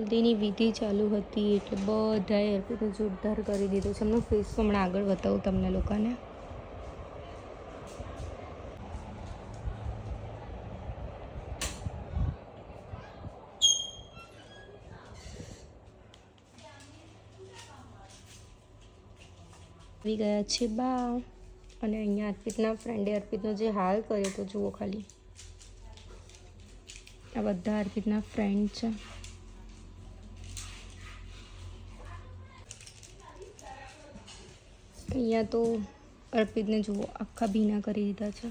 હલ્દીની વિધિ ચાલુ હતી એટલે બધાએ અર્પિતને જોરદાર કરી દીધું છે. એમનો ફેસ તો હમણાં આગળ બતાવું તમને લોકોને. આવી ગયા છે બા અને અહીંયા અર્પિતના ફ્રેન્ડે અર્પિતનો જે હાલ કર્યો તો જુઓ ખાલી. આ બધા અર્પિતના ફ્રેન્ડ છે. અહીંયા તો અર્પિતને જુઓ આખા ભીના કરી દીધા છે.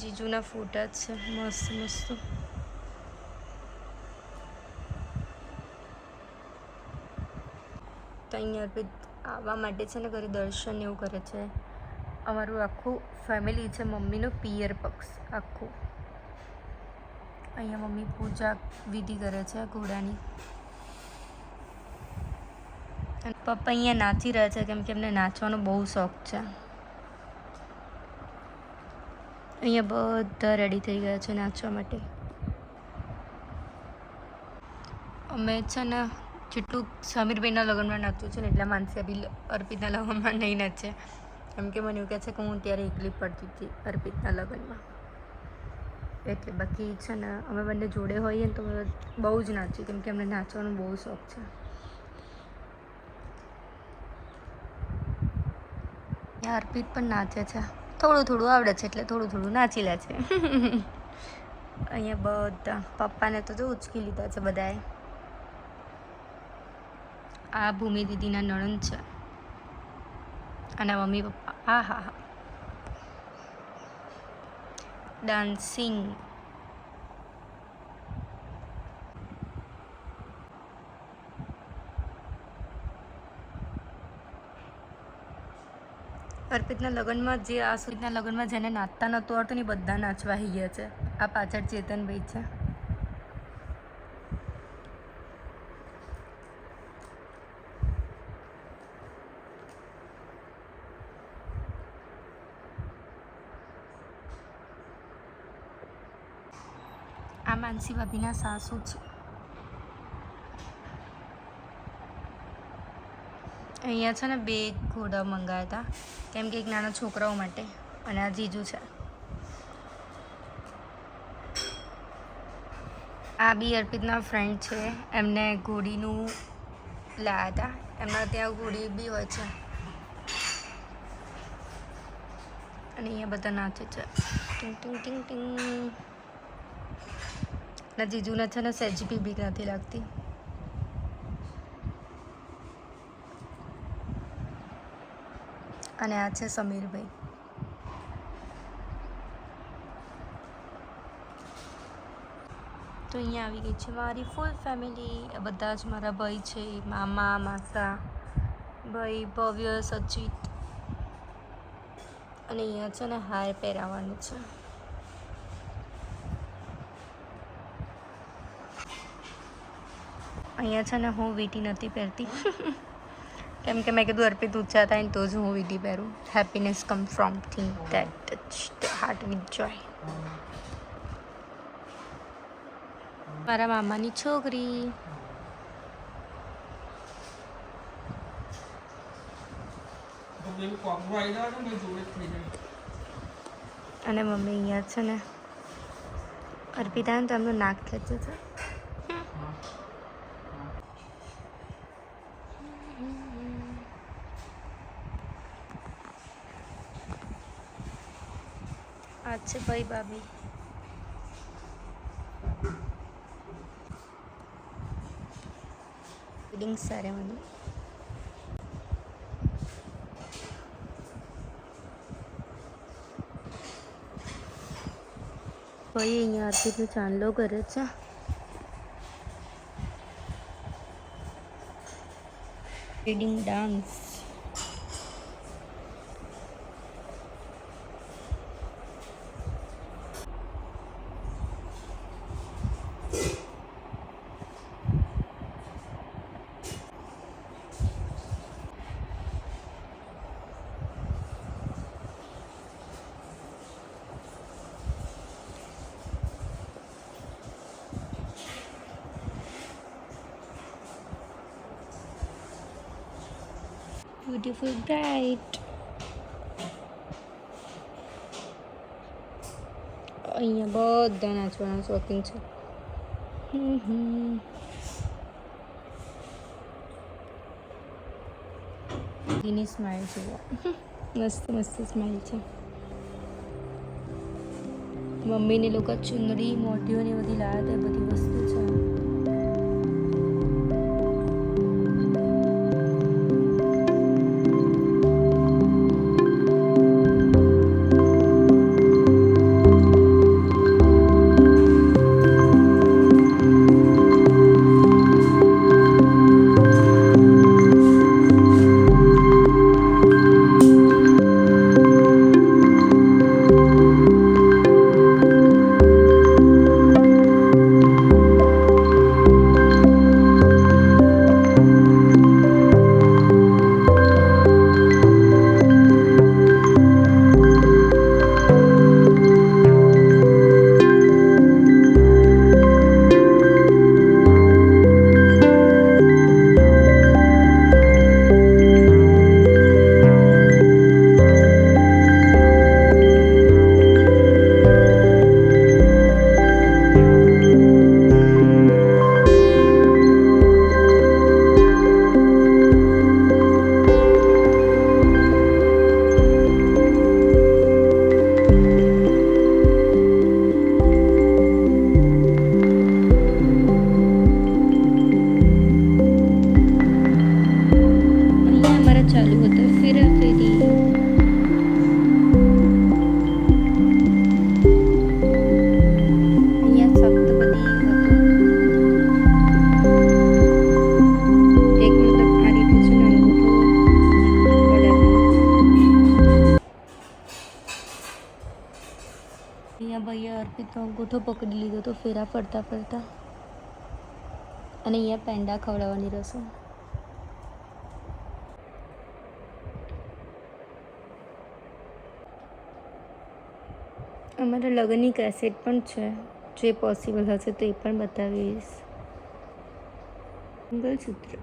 જીજુના ફોટા છે મસ્ત મસ્ત. તો અહીંયા અર્પિત આવવા માટે છે ને ઘરે દર્શન એવું કરે છે. અમારું આખું ફેમિલી છે, મમ્મીનો પિયર પક્ષ આખું. અહીંયા મમ્મી પૂજા વિધિ કરે છે ઘોડાની. અને પપ્પા અહીંયા નાચી રહ્યા છે કેમ કે એમને નાચવાનો બહુ શોખ છે. અહીંયા બધા રેડી થઈ ગયા છે નાચવા માટે. અમે છે ને જેટલું સમીરભાઈના લગ્નમાં નાચ્યું છે ને એટલા માનસી બી અર્પિતના લગ્નમાં નહીં નાચે. કેમ કે મને એવું કહે છે કે હું ત્યારે એકલી પડતી હતી અર્પિતના લગ્નમાં. એટલે બાકી છે ને અમે બંને જોડે હોઈએ ને તો બહુ જ નાચીએ કેમ કે અમને નાચવાનો બહુ શોખ છે. અર્પિત પણ નાચે છે. થોડું થોડું આવડે છે એટલે થોડું થોડું નાચી લે છે. અહીંયા બધા પપ્પાને તો જો ઉચકી લીધા છે બધાએ. આ ભૂમિ દીદીના નણંદ છે અને મમ્મી પપ્પા. હા હા હા ડાન્સિંગ. અર્પિતના લગ્નમાં જે આ સુધીના લગ્નમાં જેને નાચતા નહોતું આવડતું ને બધા નાચવા આવી ગયા છે. આ પાછળ ચેતનભાઈ છે. આ માનસી ભાભીના સાસુ છે. અહીંયા છે ને 2 ઘોડા મંગાવ્યા હતા કેમ કે એક નાના છોકરાઓ માટે. અને આ જીજુ છે. આ બી અર્પિતના ફ્રેન્ડ છે. એમને ઘોડીનું લાવ્યા હતા. એમના ત્યાં ઘોડી બી હોય છે. અને અહીંયા બધા નાચે છે. ટિંગ ટિંગ ટિંગ ટિંગ. અને જીજુને છે ને સહેજ બી બીક નથી લાગતી. અને આ છે સમીરભાઈ. તો અહીંયા આવી ગઈ છે મારી ફૂલ ફેમિલી. બધા જ મારા ભાઈ છે, મામા માસા ભાઈ ભવ્ય સચિત. અને અહીંયા છે ને હાર પહેરાવવાનું છે. અહીંયા છે ને હું વીંટી નથી પહેરતી કેમ કે મેં કીધું અર્પિત ઊંચા થાય ને તો જ હું વિધિ પહેરું. Happiness come from thing that touch the heart with joy. મારા મામાની છોકરી. અને મમ્મી અહીંયા છે ને અર્પિતા ને તો એમનું નાક ખેંચે છે. આ છે ભાઈ ભાભી. Wedding ceremony. ભાઈ અહીંયા અર્પિતનો ચાંદલો કરે છે. Wedding dance. Beautiful bride. અહીંયા બધા નાચવાના શોખીન છે. એની સ્માઇલ જુઓ. મસ્ત મસ્ત સ્માઇલ છે. મમ્મીને લોકો ચુંદડી મોઢીઓ ને બધી લાયા તે બધી વસ્તુ છે. અર્પિતનો અંગૂઠો પકડી લીધો તો ફેરા ફરતા ફરતા. અને અહીંયા પેંડા ખવડાવવાની રસમ. અમારા લગ્નની કેસેટ પણ છે, જે પોસિબલ હશે તો એ પણ બતાવીશ. મંગલસૂત્ર.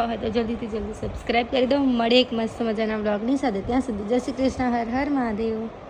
નવા હોય તો જલ્દીથી જલ્દી સબસ્ક્રાઈબ કરી દો. મળે એક મસ્ત મજાના બ્લોગની સાથે. ત્યાં સુધી જય શ્રી કૃષ્ણ. હર હર મહાદેવ.